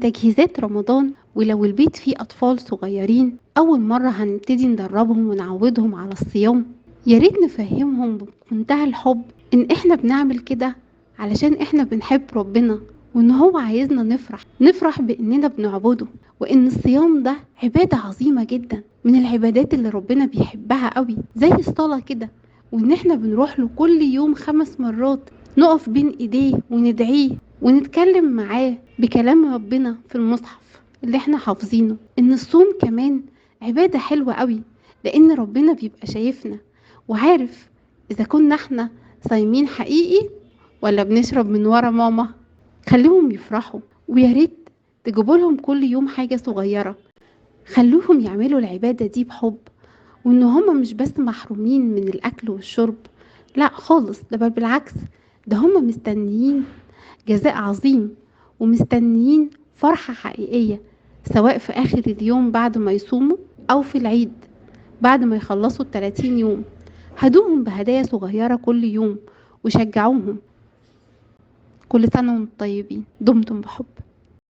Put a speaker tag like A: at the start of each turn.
A: تجهيزات رمضان، ولو البيت فيه أطفال صغيرين أول مرة هنبتدي ندربهم ونعودهم على الصيام، ياريت نفهمهم بمنتهى الحب إن إحنا بنعمل كده علشان إحنا بنحب ربنا، وإن هو عايزنا نفرح بإننا بنعبده، وإن الصيام ده عبادة عظيمة جدا من العبادات اللي ربنا بيحبها قوي زي الصلاة كده، وإن إحنا بنروح له كل يوم 5 مرات نقف بين إيديه وندعيه ونتكلم معاه بكلام ربنا في المصحف اللي إحنا حافظينه. إن الصوم كمان عبادة حلوة قوي، لأن ربنا بيبقى شايفنا وعارف إذا كنا إحنا صايمين حقيقي ولا بنشرب من ورا ماما. خليهم يفرحوا، وياريت تجيبوا لهم كل يوم حاجة صغيرة، خلوهم يعملوا العبادة دي بحب، وإن هما مش بس محرومين من الأكل والشرب، لا خالص، ده بل بالعكس، ده هما مستنيين جزاء عظيم، ومستنيين فرحة حقيقية، سواء في آخر اليوم بعد ما يصوموا أو في العيد بعد ما يخلصوا ال30 يوم. هدوهم بهدايا صغيرة كل يوم وشجعوهم. كل سنة وانتم طيبين، دمتم بحب.